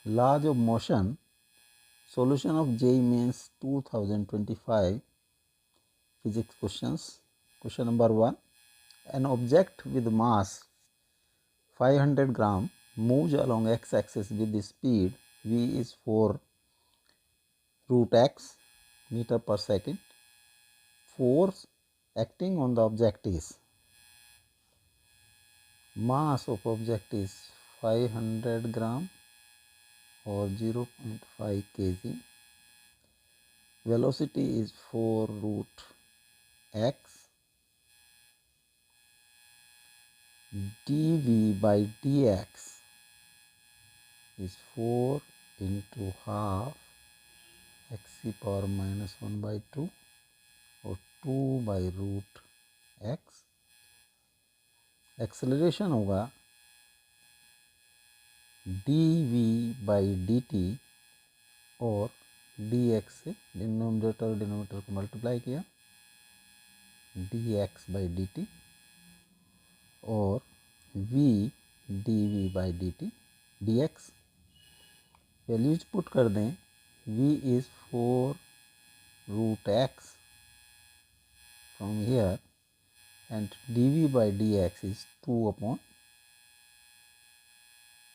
Laws of motion, solution of JEE Mains 2025 physics questions. Question number 1. An object with mass 500 gram moves along x-axis with the speed v is 4 root x meter per second. Force acting on the object is, mass of object is 500 gram or 0.5 kg. Velocity is 4 root x. dv by dx is 4 into half x power minus 1 by 2 or 2 by root x. Acceleration होगा dv by dt और dx से denominator और denominator को multiply किया, dx by dt और v dv by dt dx. Values put कर दें, v is 4 root x from here and dv by dx is 2 upon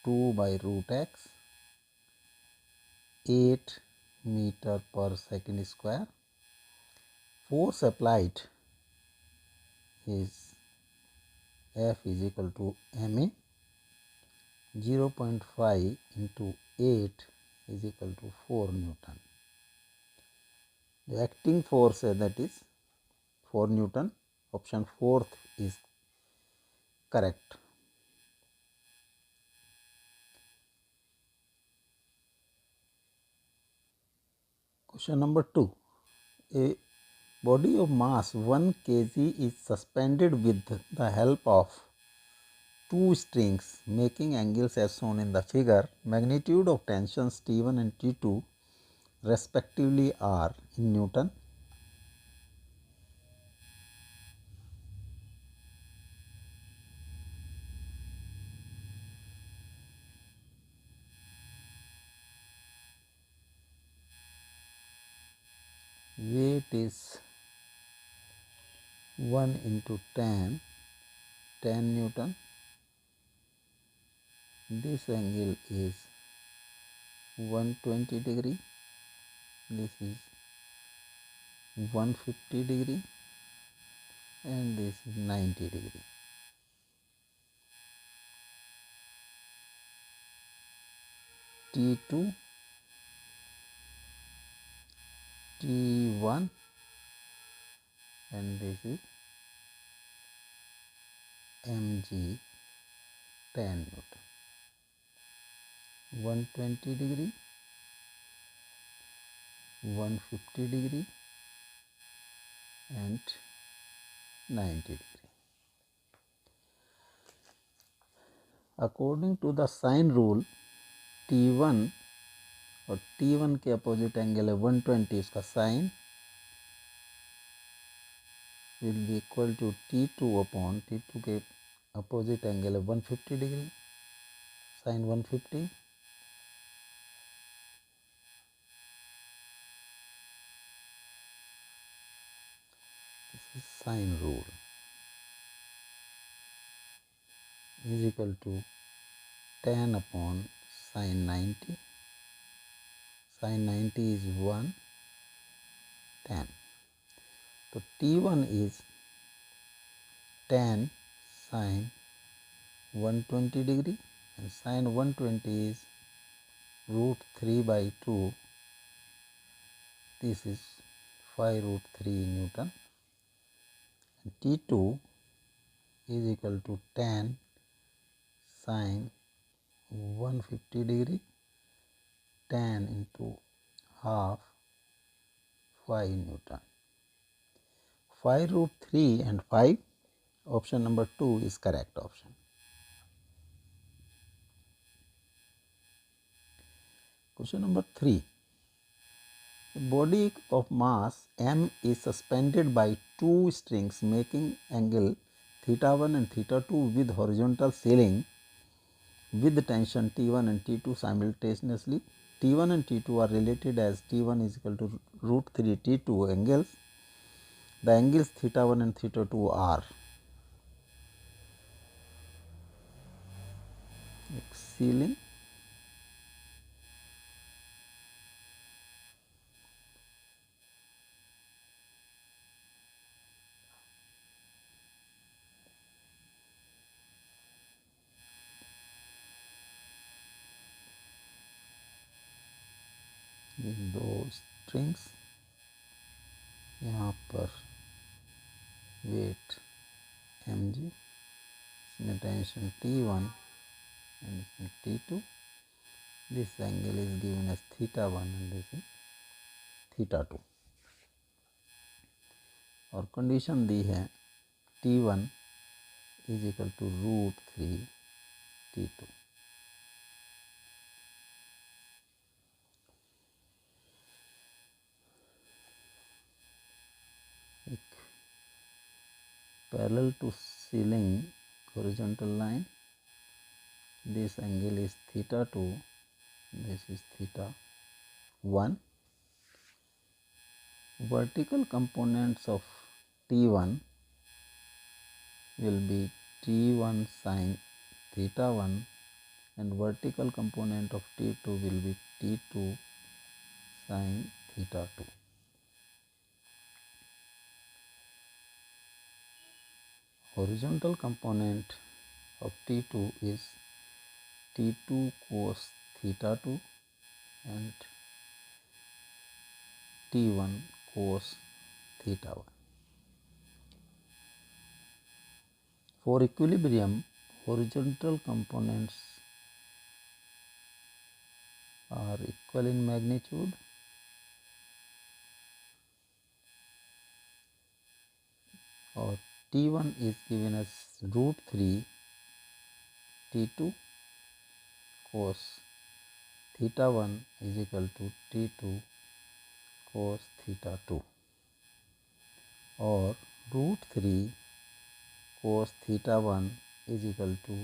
2 by root x, 8 meter per second square. Force applied is F is equal to ma. 0.5 into 8 is equal to 4 Newton. The acting force that is 4 Newton. Option 4th is correct. Question number 2. A body of mass 1 kg is suspended with the help of two strings making angles as shown in the figure. Magnitude of tensions T1 and T2 respectively are in Newton. Weight is 1 into 10 Newton. This angle is 120 degree. This is 150 degree and this is 90 degree. T2, T1 and this is mg 10 Newton. 120 degree, 150 degree and 90 degree. According to the sine rule, T1 और T1 के opposite angle है 120, उसका sine will be equal to T2 upon T2 के opposite angle है 150 degree, sine 150. This is sine rule is equal to 10 upon sine 90. Sine 90 is 1, 10. So T1 is 10 sine 120 degree and sine 120 is root 3 by 2. This is 5 root 3 Newton. And T2 is equal to 10 sine 150 degree, 10 into half 5 Newton. 5 root 3 and 5, option number 2 is correct option. Question number 3. A body of mass m is suspended by two strings making angle theta 1 and theta 2 with horizontal ceiling. with tension T1 and T2 simultaneously. T1 and T2 are related as T1 is equal to root 3 T2 angles. The angles theta 1 and theta 2 are ceiling, दो strings, यहाँ पर wait mg, इसमें tension T1 and इसमें T2. This angle is given as theta 1 and this is theta 2. और condition दी है T1 is equal to root 3 T2. एक parallel to ceiling horizontal line, this angle is theta 2, this is theta 1. Vertical components of T1 will be T1 sin theta 1 and vertical component of T2 will be T2 sin theta 2. Horizontal component of T2 is T2 cos theta 2 and T1 cos theta 1. For equilibrium, horizontal components are equal in magnitude or T1 is given as root 3 T2 cos theta 1 is equal to T2 cos theta 2 or root 3 cos theta 1 is equal to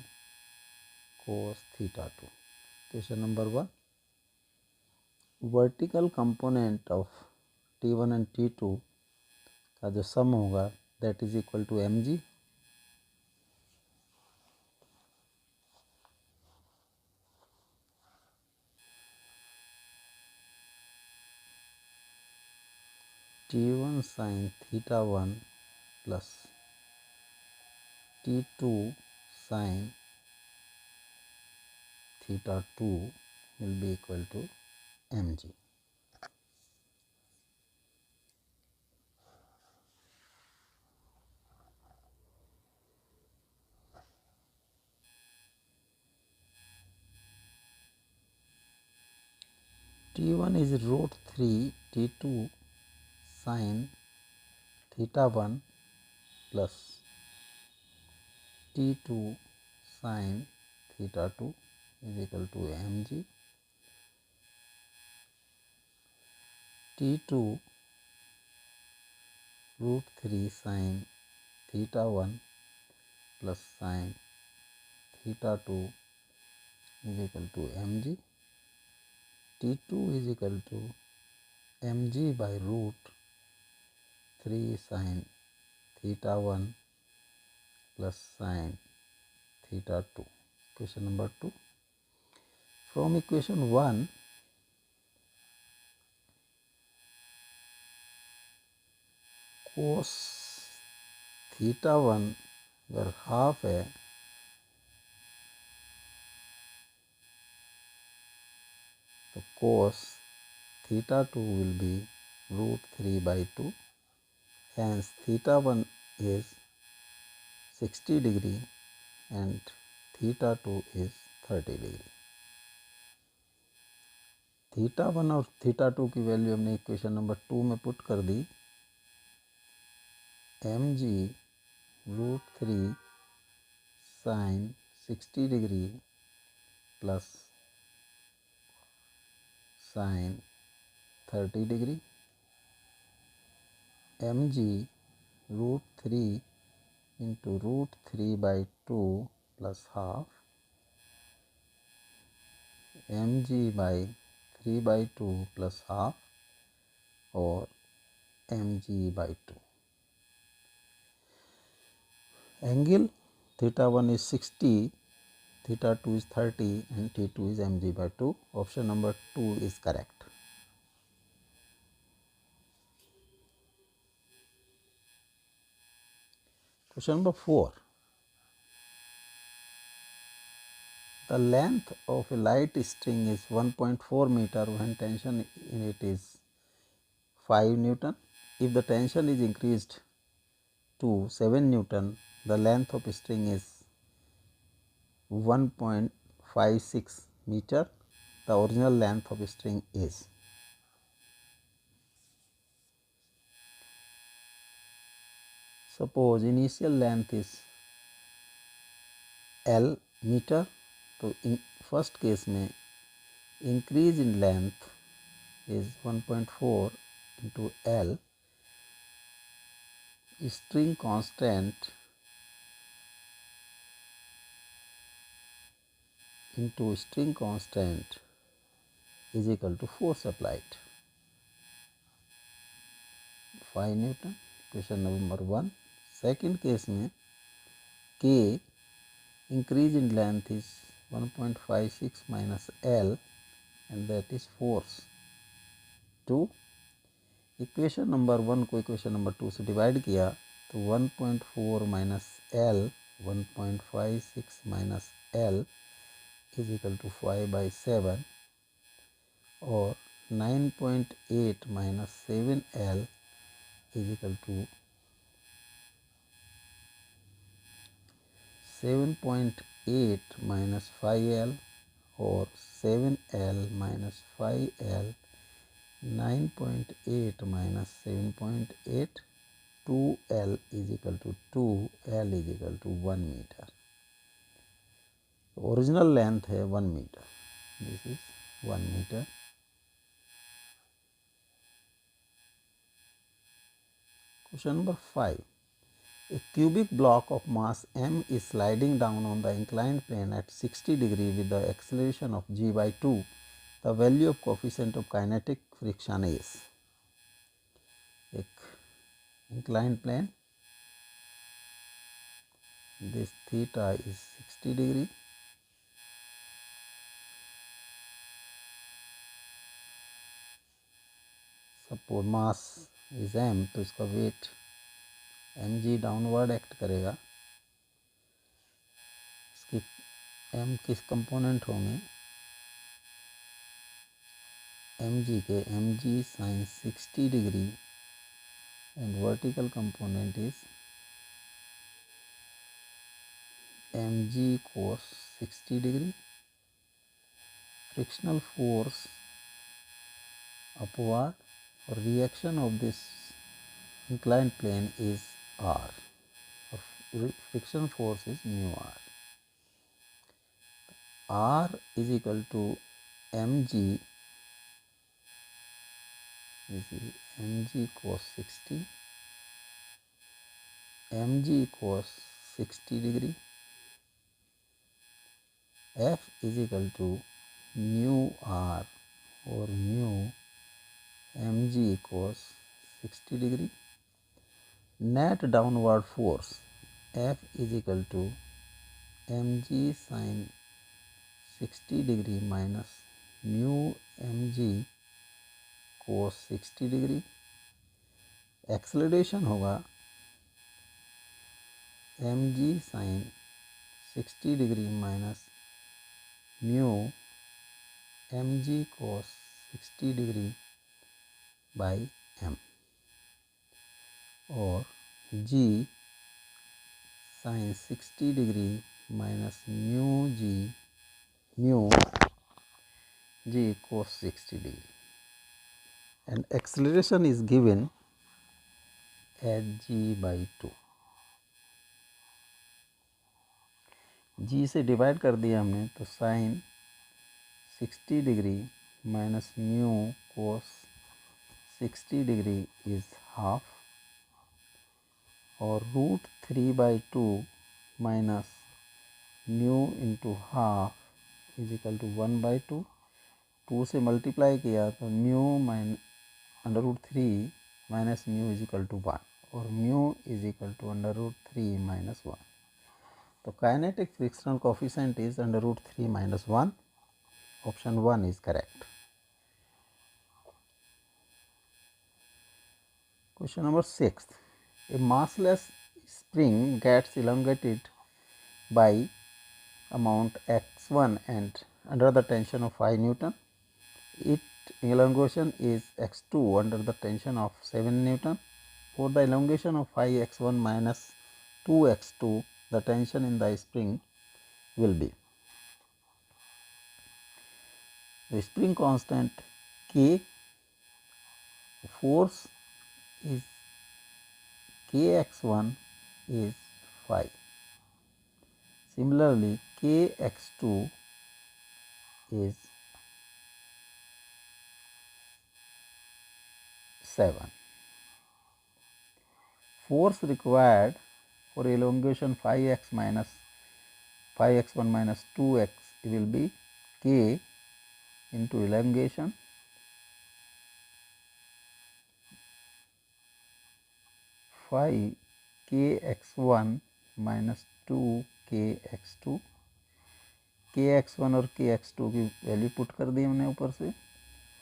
cos theta 2. Question number 1. Vertical component of T1 and T2 का जो सम होगा that is equal to mg. T1 sin theta 1 plus T2 sin theta 2 will be equal to mg. T1 is root 3 T2 sin theta 1 plus T2 sin theta 2 is equal to mg. T2 root 3 sin theta 1 plus sin theta 2 is equal to mg. T2 is equal to mg by root 3 sin theta 1 plus sin theta 2. Question number 2. From equation 1, cos theta 1 अगर half है तो cos theta 2 will be root 3 by 2. Hence theta 1 is 60 degree and theta 2 is 30 degree. Theta 1 और theta 2 की value हमने equation number 2 में put कर दी. mg root 3 sin 60 degree plus sin 30 degree. mg root 3 into root 3 by 2 plus half mg by 3 by 2 plus half or mg by 2. Angle theta 1 is 60, theta 2 is 30 and T2 is mg by 2. Option number 2 is correct. Question number 4. The length of a light string is 1.4 meter when tension in it is 5 Newton. If the tension is increased to 7 Newton, the length of string is 1.56 meter. The original length of string is. Suppose initial length is L metre, तो first case में increase in length is 1.4 into L, string constant into string constant is equal to force applied 5 Newton. Question number 1. Second case में K increase in length is 1.56 minus L and that is force 2. Equation number 1 को equation number 2 से divide किया तो 1.4 minus L 1.56 minus L is equal to 5/7 और 9.8 minus 7L is equal to 7.8 minus 5L और 7L minus 5L 9.8 minus 7.8, 2L is equal to 2, L is equal to 1 meter. Original length है 1 meter. This is 1 meter. Question number 5. A cubic block of mass m is sliding down on the inclined plane at 60 degree with the acceleration of g by 2. The value of coefficient of kinetic friction is. एक inclined plane, this theta is 60 degree, suppose mass is m, तो इसका wait mg downward act करेगा. इसकी m किस component होंगे, mg के mg sin 60 degree and vertical component is mg cos 60 degree. Frictional force upward और reaction of this inclined plane is R. Friction force is mu R. R is equal to mg, this is mg cos 60, mg cos 60 degree. F is equal to mu R or mu mg cos 60 degree. Net downward force F is equal to mg sin 60 degree minus mu mg cos 60 degree. Acceleration होगा mg sin 60 degree minus mu mg cos 60 degree by m और g sin 60 degree minus mu g cos 60 degree, and acceleration is given as g by 2. g से divide कर दिया हमने तो sin 60 degree minus mu cos 60 degree is half और √3/2 minus mu into half is equal to 1/2. 2 से multiply किया तो mu √3 minus mu is equal to 1 और mu is equal to √3 minus 1. तो kinetic frictional coefficient is √3 minus 1. Option 1 is correct. Question number 6. A massless spring gets elongated by amount x1 and under the tension of 5 Newton. Its elongation is x2 under the tension of 7 Newton. For the elongation of 5x1 minus 2x2, the tension in the spring will be. The spring constant K, force is Kx1 is 5. Similarly, Kx2 is 7. Force required for elongation 5x1 minus 2x will be K into elongation 5 Kx1 minus 2 Kx2. Kx1 और Kx2 की value put कर दी हमने ऊपर से.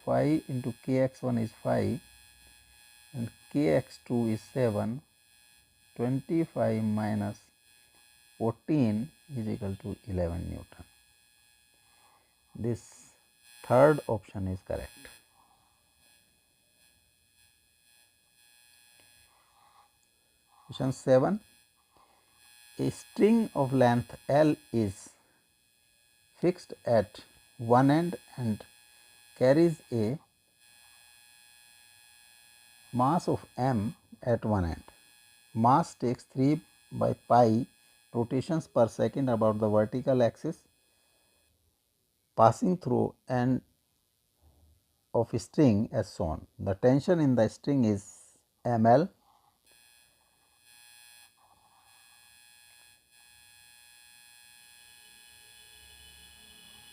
5 into Kx1 is 5 and Kx2 is 7. 25 minus 14 is equal to 11 Newton. This third option is correct. Question 7. A string of length L is fixed at one end and carries a mass of m at one end. Mass takes 3 by pi rotations per second about the vertical axis, passing through end of string as shown. The tension in the string is ml.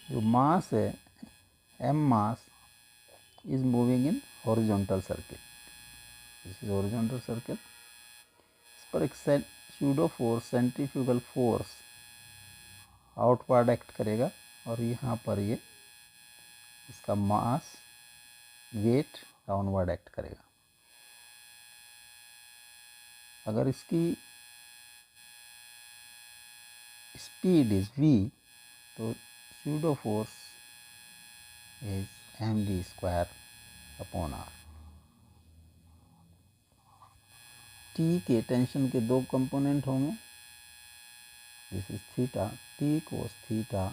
जो मास है m mass is moving in horizontal circle. This is horizontal circle. इस पर एक pseudo force, centrifugal force outward act करेगा और यहाँ पर ये इसका मास वेट डाउनवर्ड एक्ट करेगा. अगर इसकी स्पीड इज v तो pseudo force is mv square upon r. t के टेंशन के दो कंपोनेंट होंगे. This is theta, t cos theta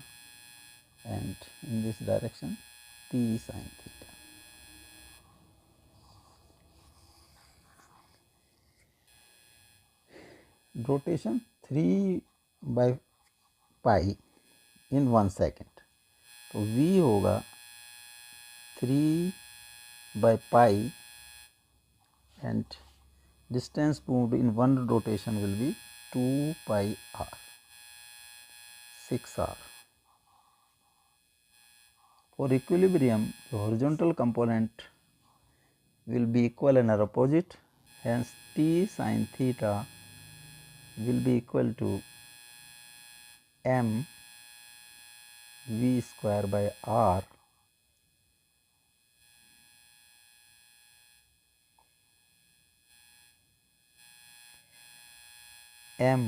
and in this direction t sin theta. Rotation 3 by pi in 1 second. तो v होगा 3 by pi and distance moved in one rotation will be 2 pi r, 6r. For equilibrium, the horizontal component will be equal and are opposite. Hence, t sin theta will be equal to m v square by r m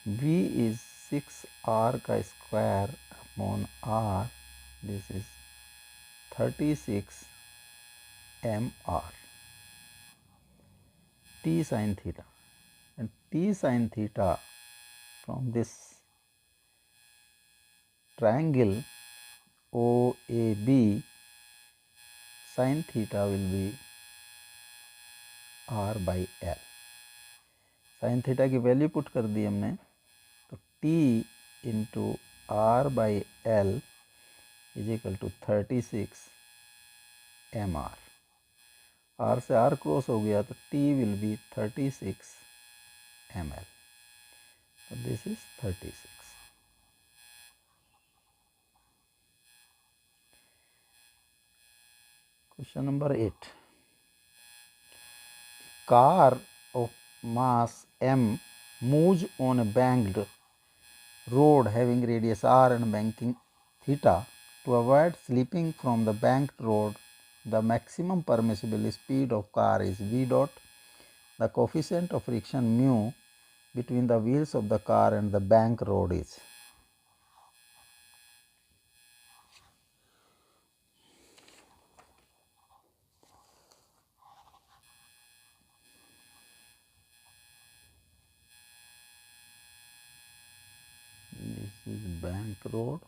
v is 6r का square upon r. This is 36 mr. T sin theta, and T sin theta from this triangle OAB, sin theta will be r by l. sin theta की value put कर दी हमने तो t into r by l is equal to 36 mr. r से r cross हो गया तो t will be 36 ml. So this is 36. Question number 8. Car of mass m moves on a banked road having radius r and banking theta. To avoid slipping from the banked road, the maximum permissible speed of car is v dot. The coefficient of friction mu between the wheels of the car and the bank road is. This is bank road.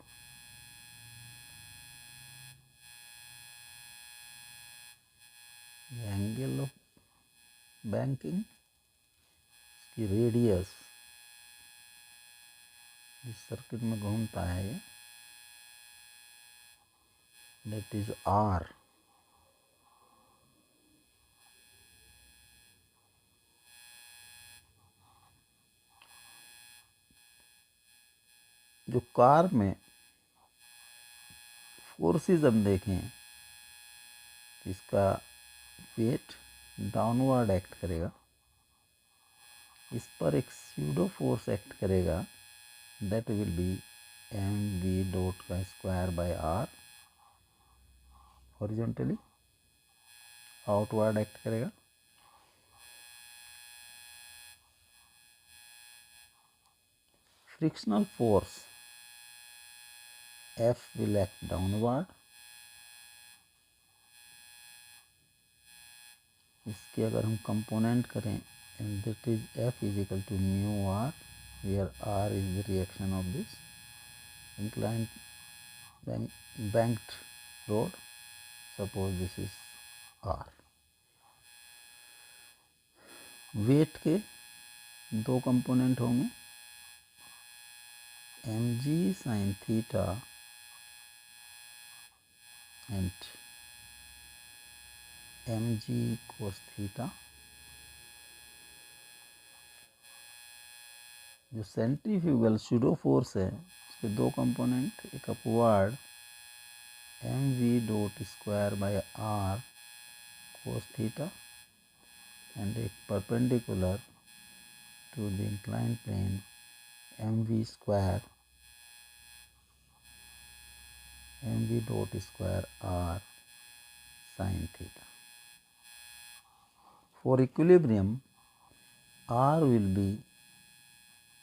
The angle of banking, इसकी radius इस circuit में घूमता है ये, that is r. जो car में forces हम देखें, इसका वेट डाउनवर्ड एक्ट करेगा, इस पर एक स्यूडो फोर्स एक्ट करेगा, that will be m v dot का square by r. Horizontally outward act करेगा. Frictional force F will act downward. इसके अगर हम कंपोनेंट करें, and that is F is equal to mu r, where r is the reaction of this inclined banked road. Suppose this is r. Weight के दो component होंगे, mg sin theta and mg cos theta. जो centrifugal pseudo force है, उसके दो component, एक upward m v dot square by r cos theta and एक perpendicular to the inclined plane m v dot square r sine theta. For equilibrium r will be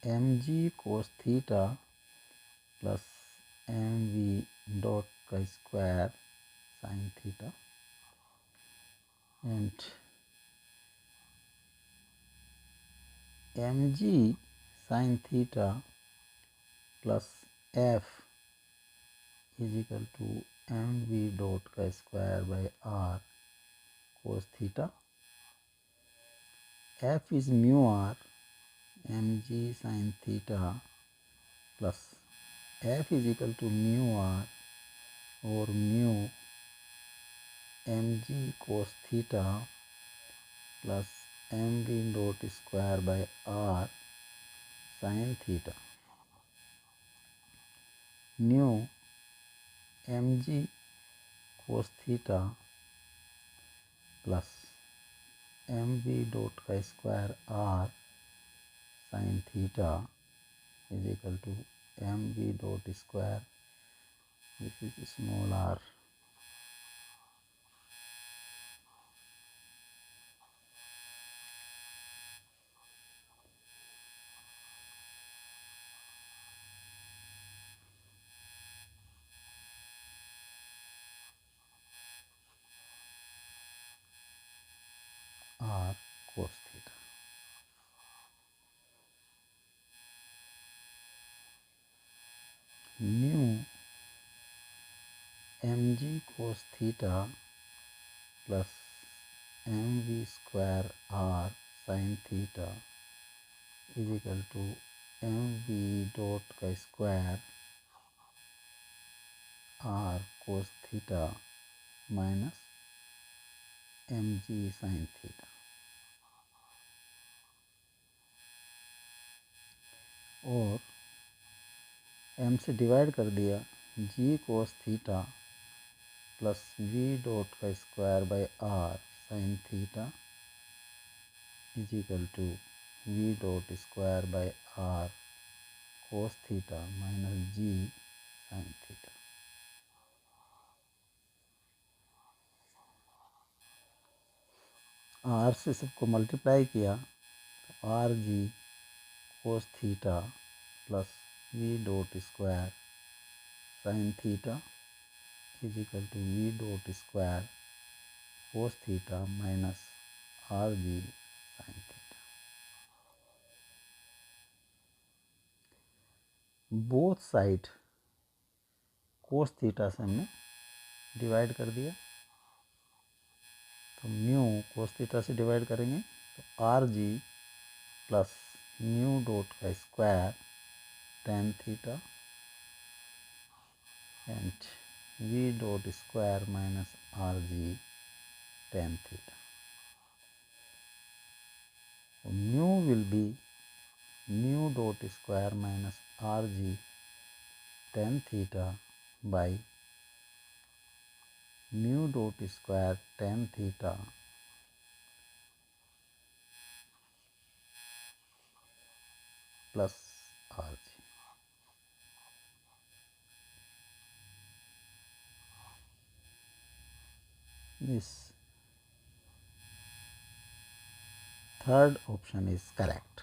mg cos theta plus mv dot का स्क्वायर sin theta and mg sin theta plus f is equal to mv dot का square by r cos theta. f is mu r, mg sin theta plus f is equal to mu r or mu mg cos theta plus mv dot square by r sin theta. Nu mg cos theta plus mv dot का square r sin theta is equal to mv dot square, this is small r, r cos theta. Nu mg cos theta plus mv square r sin theta is equal to mv dot का square r cos theta minus mg sin theta. और m से divide कर दिया, g cos theta plus v dot का square by r sine theta is equal to v dot square by r cos theta minus g sine theta. r से सबको multiply किया तो r g cos theta plus v dot square sine theta is equal to v dot square cos theta minus r g sine theta. Both side cos theta से हमने divide कर दिया, तो mu cos theta से divide करेंगे तो r g plus mu dot का square tan theta and v dot square minus r g tan theta. Mu will be mu dot square minus r g tan theta by mu dot square tan theta plus r g. This third option is correct.